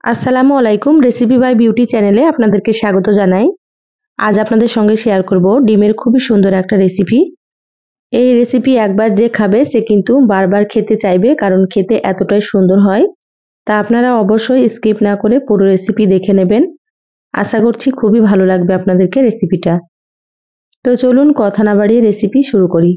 আসসালামু আলাইকুম। Recipe by beauty চ্যানেলে আপনাদেরকে স্বাগত জানাই। আজ আপনাদের সঙ্গে শেয়ার করব ডিমের খুবই সুন্দর একটা রেসিপি। এই রেসিপি একবার যে খাবে সে কিন্তু বারবার খেতে চাইবে, কারণ খেতে এতটাই সুন্দর হয়। তা আপনারা অবশ্যই স্কিপ না করে পুরো রেসিপি দেখে নেবেন। আশা করছি খুবই ভালো লাগবে আপনাদেরকে রেসিপিটা। তো চলুন কথা না বাড়িয়ে রেসিপি শুরু করি।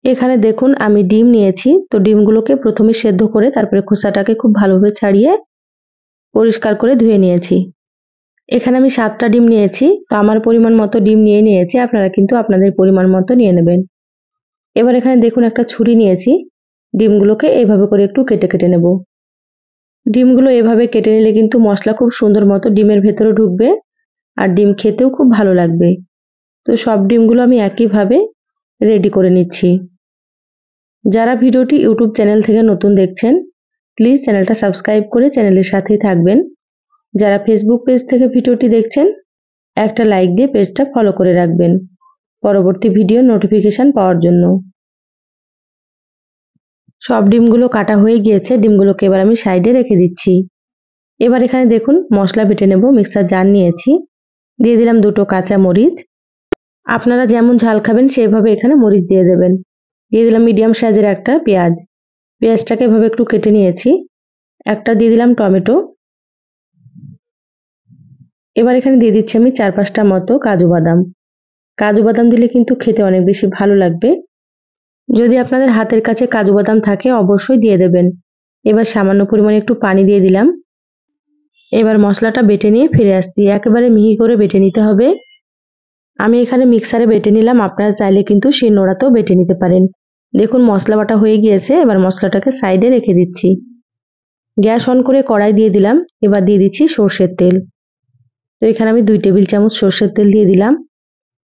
এখানে দেখুন আমি ডিম নিয়েছি। তো ডিমগুলোকে প্রথমে সেদ্ধ করে তারপরে খোসাটাকে খুব ভালোভাবে ছাড়িয়ে পরিষ্কার করে ধুয়ে নিয়েছি। এখানে আমি 7টা ডিম নিয়েছি। তো আমার পরিমাণ মতো ডিম নিয়েছি। আপনারা কিন্তু আপনাদের পরিমাণ মতো নিয়ে নেবেন। এবার এখানে দেখুন একটা ছুরি নিয়েছি। ডিমগুলোকে এইভাবে করে একটু কেটে কেটে নেব। ডিমগুলো এভাবে কেটে নিলে কিন্তু মশলা খুব সুন্দর মতো ডিমের ভেতরে ঢুকবে আর ডিম খেতেও খুব ভালো লাগবে। তো সব ডিমগুলো আমি একইভাবে রেডি করে নিচ্ছি। যারা ভিডিওটি ইউটিউব চ্যানেল থেকে নতুন দেখছেন, প্লিজ চ্যানেলটা সাবস্ক্রাইব করে চ্যানেলের সাথেই থাকবেন। যারা ফেসবুক পেজ থেকে ভিডিওটি দেখছেন, একটা লাইক দিয়ে পেজটা ফলো করে রাখবেন পরবর্তী ভিডিও নোটিফিকেশন পাওয়ার জন্য। সব ডিমগুলো কাটা হয়ে গিয়েছে। ডিমগুলোকে এবার আমি সাইডে রেখে দিচ্ছি। এবার এখানে দেখুন মশলা বেটে নেব। মিক্সার জার নিয়েছি, দিয়ে দিলাম 2টো কাঁচা মরিচ। আপনারা যেমন ঝাল খাবেন সেইভাবে এখানে মরিচ দিয়ে দেবেন। দিয়ে দিলাম মিডিয়াম সাইজের একটা পেঁয়াজ। পেঁয়াজটাকে এভাবে একটু কেটে নিয়েছি। একটা দিয়ে দিলাম টমেটো। এবার এখানে দিয়ে দিচ্ছি আমি 4-5টা মতো কাজু বাদাম। কাজু বাদাম দিলে কিন্তু খেতে অনেক বেশি ভালো লাগবে। যদি আপনাদের হাতের কাছে কাজু বাদাম থাকে অবশ্যই দিয়ে দেবেন। এবার সামান্য পরিমাণে একটু পানি দিয়ে দিলাম। এবার মশলাটা বেটে নিয়ে ফিরে আসছি। একেবারে মিহি করে বেটে নিতে হবে। আমি এখানে মিক্সারে বেটে নিলাম, আপনারা চাইলে কিন্তু শিলনোড়াতেও বেটে নিতে পারেন। দেখুন মশলা বাটা হয়ে গিয়েছে। এবার মশলাটাকে সাইডে রেখে দিচ্ছি। গ্যাস অন করে কড়াই দিয়ে দিলাম। এবার দিয়ে দিচ্ছি সর্ষের তেল। তো এখানে আমি 2 টেবিল চামচ সর্ষের তেল দিয়ে দিলাম।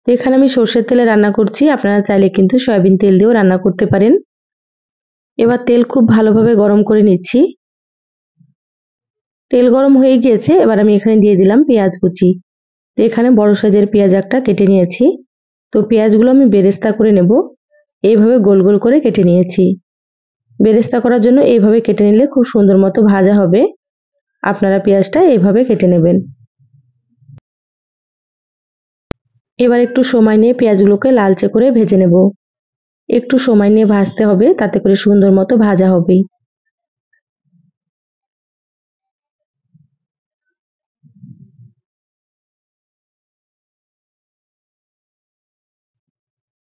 তো এখানে আমি সর্ষের তেলে রান্না করছি, আপনারা চাইলে কিন্তু সয়াবিন তেল দিয়েও রান্না করতে পারেন। এবার তেল খুব ভালোভাবে গরম করে নিচ্ছি। তেল গরম হয়ে গিয়েছে। এবার আমি এখানে দিয়ে দিলাম পেঁয়াজ কুচি। তো এখানে বড় সাইজের পেঁয়াজ একটা কেটে নিয়েছি। তো পেঁয়াজগুলো আমি বেরেস্তা করে নেব। এইভাবে গোল গোল করে কেটে নিয়েছি। বেরেস্তা করার জন্য এইভাবে কেটে নিলে খুব সুন্দর মতো ভাজা হবে। আপনারা পেঁয়াজটা এইভাবে কেটে নেবেন। এবার একটু সময় নিয়ে পেঁয়াজগুলোকে লালচে করে ভেজে নেব। একটু সময় নিয়ে ভাজতে হবে, তাতে করে সুন্দর মতো ভাজা হবে।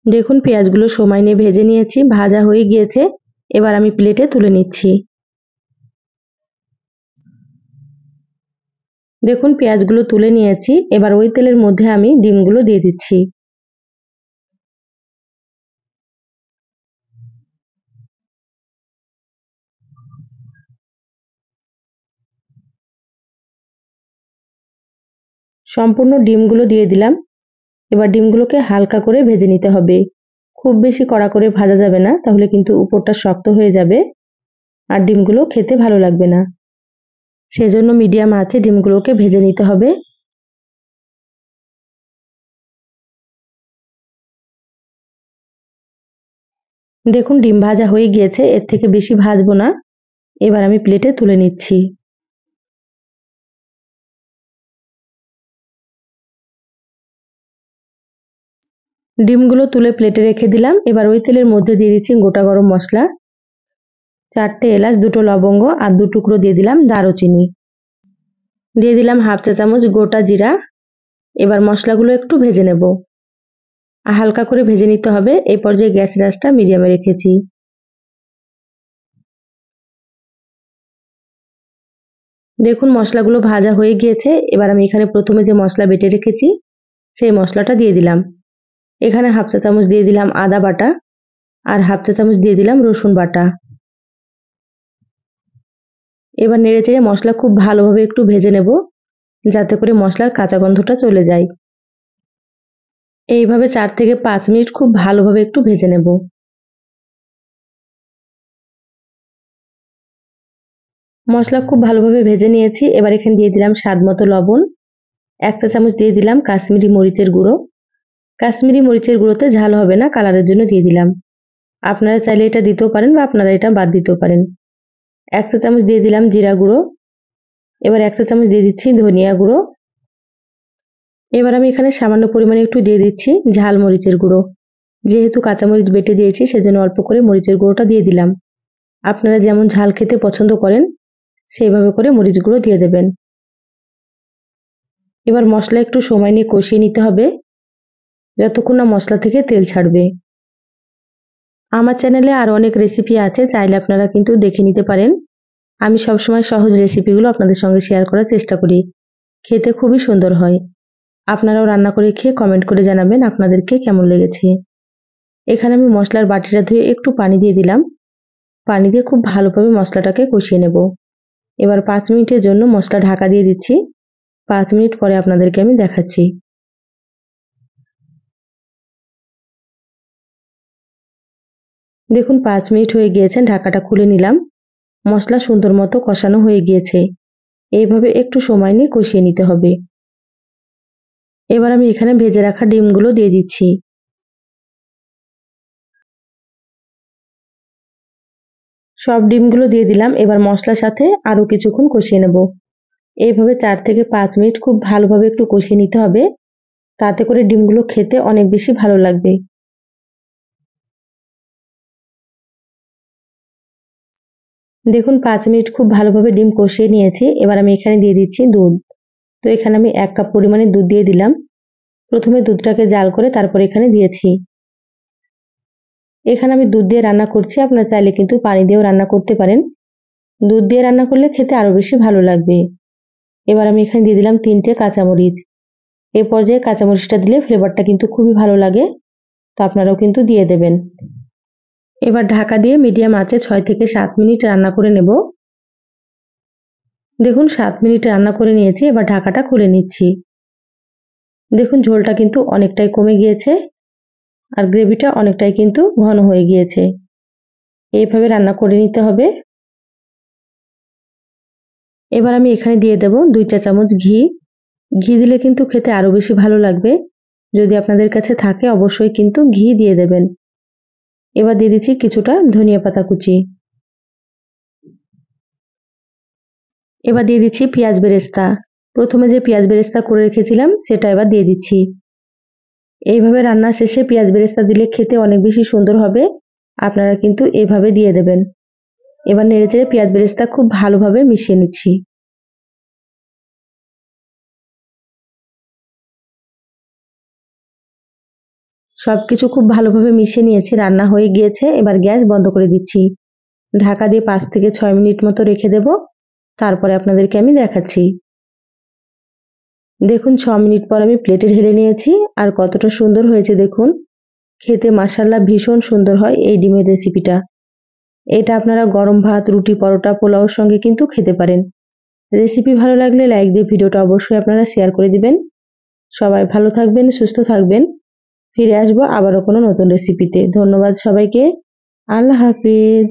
দেখুন পেঁয়াজগুলো সময় নিয়ে ভেজে নিয়েছি, ভাজা হয়ে গিয়েছে। এবার আমি প্লেটে তুলে নিচ্ছি। দেখুন পেঁয়াজগুলো তুলে নিয়েছি। এবার ওই তেলের মধ্যে আমি ডিমগুলো দিয়ে দিচ্ছি। সম্পূর্ণ ডিমগুলো দিয়ে দিলাম। এবার ডিমগুলোকে হালকা করে ভেজে নিতে হবে। খুব বেশি কড়া করে ভাজা যাবে না, তাহলে কিন্তু উপরটা শক্ত হয়ে যাবে আর ডিমগুলো খেতে ভালো লাগবে না। সেজন্য মিডিয়াম আঁচে ডিমগুলোকে ভেজে নিতে হবে। দেখুন ডিম ভাজা হয়ে গিয়েছে, এর থেকে বেশি ভাজবো না। এবার আমি প্লেটে তুলে নিচ্ছি। ডিমগুলো তুলে প্লেটে রেখে দিলাম। এবার ওই তেলের মধ্যে দিয়ে দিচ্ছি গোটা গরম মশলা, 4টে এলাচ, 2টো লবঙ্গ আর 2 টুকরো দিয়ে দিলাম দারুচিনি। দিয়ে দিলাম 1/2 চা চামচ গোটা জিরা। এবার মশলাগুলো একটু ভেজে নেব। হালকা করে ভেজে নিতে হবে। এই পর্যায়ে গ্যাসের আঁচটা মিডিয়ামে রেখেছি। দেখুন মশলাগুলো ভাজা হয়ে গিয়েছে। এবার আমি এখানে প্রথমে যে মশলা বেটে রেখেছি সেই মশলাটা দিয়ে দিলাম। এখানে 1/2 চা চামচ দিয়ে দিলাম আদা বাটা আর 1/2 চা চামচ দিয়ে দিলাম রসুন বাটা। এবার নেড়েচেড়ে মশলা খুব ভালোভাবে একটু ভেজে নেব, যাতে করে মশলার কাঁচা গন্ধটা চলে যায়। এইভাবে 4 থেকে 5 মিনিট খুব ভালোভাবে একটু ভেজে নেব। মশলা খুব ভালোভাবে ভেজে নিয়েছি। এবার এখানে দিয়ে দিলাম স্বাদ মতো লবণ। 1 চা চামচ দিয়ে দিলাম কাশ্মীরি মরিচের গুঁড়ো। কাশ্মীরি মরিচের গুঁড়োতে ঝাল হবে না, কালারের জন্য দিয়ে দিলাম। আপনারা চাইলে এটা দিতেও পারেন বা আপনারা এটা বাদ দিতেও পারেন। 1 চা চামচ দিয়ে দিলাম জিরা গুঁড়ো। এবার 1 চা চামচ দিয়ে দিচ্ছি ধনিয়া গুঁড়ো। এবার আমি এখানে সামান্য পরিমাণে একটু দিয়ে দিচ্ছি ঝাল মরিচের গুঁড়ো। যেহেতু কাঁচামরিচ বেটে দিয়েছি সেজন্য অল্প করে মরিচের গুঁড়োটা দিয়ে দিলাম। আপনারা যেমন ঝাল খেতে পছন্দ করেন সেইভাবে করে মরিচ গুঁড়ো দিয়ে দেবেন। এবার মশলা একটু সময় নিয়ে কষিয়ে নিতে হবে যতক্ষণ না মশলা থেকে তেল ছাড়বে। আমার চ্যানেলে আরো অনেক রেসিপি আছে, চাইলে আপনারা কিন্তু দেখে নিতে পারেন। আমি সবসময় সহজ রেসিপিগুলো আপনাদের সঙ্গে শেয়ার করার চেষ্টা করি। খেতে খুবই সুন্দর হয়। আপনারাও রান্না করে খেয়ে কমেন্ট করে জানাবেন আপনাদেরকে কেমন লেগেছে। এখানে আমি মশলার বাটিটা ধুয়ে একটু পানি দিয়ে দিলাম। পানি দিয়ে খুব ভালোভাবে মশলাটাকে কষিয়ে নেব। এবার 5 মিনিটের জন্য মশলা ঢাকা দিয়ে দিচ্ছি। 5 মিনিট পরে আপনাদেরকে আমি দেখাচ্ছি। দেখুন 5 মিনিট হয়ে গিয়েছে, ঢাকাটা খুলে নিলাম। মশলা সুন্দর মতো কষানো হয়ে গিয়েছে। এইভাবে একটু সময় নিয়ে কষিয়ে নিতে হবে। এবার আমি এখানে ভেজে রাখা ডিমগুলো দিয়ে দিচ্ছি। সব ডিমগুলো দিয়ে দিলাম। এবার মশলার সাথে আরো কিছুক্ষণ কষিয়ে নেব। এইভাবে 4 থেকে 5 মিনিট খুব ভালোভাবে একটু কষিয়ে নিতে হবে। তাতে করে ডিমগুলো খেতে অনেক বেশি ভালো লাগবে। দেখুন 5 মিনিট খুব ভালোভাবে ডিম কষিয়ে নিয়েছি। এবার আমি এখানে দিয়ে দিচ্ছি দুধ। তো এখানে আমি 1 কাপ পরিমাণে দুধ দিয়ে দিলাম। প্রথমে দুধটাকে জাল করে তারপর এখানে দিয়েছি। এখানে আমি দুধ দিয়ে রান্না করছি, আপনারা চাইলে কিন্তু পানি দিয়েও রান্না করতে পারেন। দুধ দিয়ে রান্না করলে খেতে আরো বেশি ভালো লাগবে। এবার আমি এখানে দিয়ে দিলাম 3টে কাঁচামরিচ। এই পর্যায়ে কাঁচামরিচটা দিলে ফ্লেভারটা কিন্তু খুবই ভালো লাগে, তো আপনারাও কিন্তু দিয়ে দেবেন। এবার ঢাকা দিয়ে মিডিয়াম আঁচে 6 থেকে 7 মিনিট রান্না করে নেব। দেখুন 7 মিনিট রান্না করে নিয়েছি। এবার ঢাকাটা খুলে নিচ্ছি। দেখুন ঝোলটা কিন্তু অনেকটাই কমে গিয়েছে আর গ্রেভিটা অনেকটাই কিন্তু ঘন হয়ে গিয়েছে। এইভাবে রান্না করে নিতে হবে। এবার আমি এখানে দিয়ে দেব 2 চা চামচ ঘি। ঘি দিলে কিন্তু খেতে আরো বেশি ভালো লাগবে। যদি আপনাদের কাছে থাকে অবশ্যই কিন্তু ঘি দিয়ে দেবেন। এবার দিয়ে দিচ্ছি কিছুটা ধনিয়া পাতা কুচি। এবার দিয়ে দিচ্ছি পেঁয়াজ বেরেস্তা। প্রথমে যে পেঁয়াজ বেরেস্তা করে রেখেছিলাম সেটা এবার দিয়ে দিচ্ছি। এইভাবে রান্না শেষে পেঁয়াজ বেরেস্তা দিলে খেতে অনেক বেশি সুন্দর হবে। আপনারা কিন্তু এভাবে দিয়ে দেবেন। এবার নেড়েচেড়ে পেঁয়াজ বেরেস্তা খুব ভালোভাবে মিশিয়ে নিচ্ছি। সবকিছু খুব ভালোভাবে মিশিয়ে নিয়েছি, রান্না হয়ে গিয়েছে। এবার গ্যাস বন্ধ করে দিচ্ছি। ঢাকা দিয়ে 5 থেকে 6 মিনিট মতো রেখে দেব। তারপরে আপনাদেরকে আমি দেখাচ্ছি। দেখুন 6 মিনিট পর আমি প্লেটে ঢেলে নিয়েছি আর কতটা সুন্দর হয়েছে দেখুন। খেতে মাশাআল্লাহ ভীষণ সুন্দর হয় এই ডিমের রেসিপিটা। এটা আপনারা গরম ভাত, রুটি, পরোটা, পোলাওর সঙ্গে কিন্তু খেতে পারেন। রেসিপি ভালো লাগলে লাইক দিয়ে ভিডিওটা অবশ্যই আপনারা শেয়ার করে দিবেন। সবাই ভালো থাকবেন, সুস্থ থাকবেন। ফিরে আসবো আবারও কোনো নতুন রেসিপিতে। ধন্যবাদ সবাইকে। আল্লাহ হাফিজ।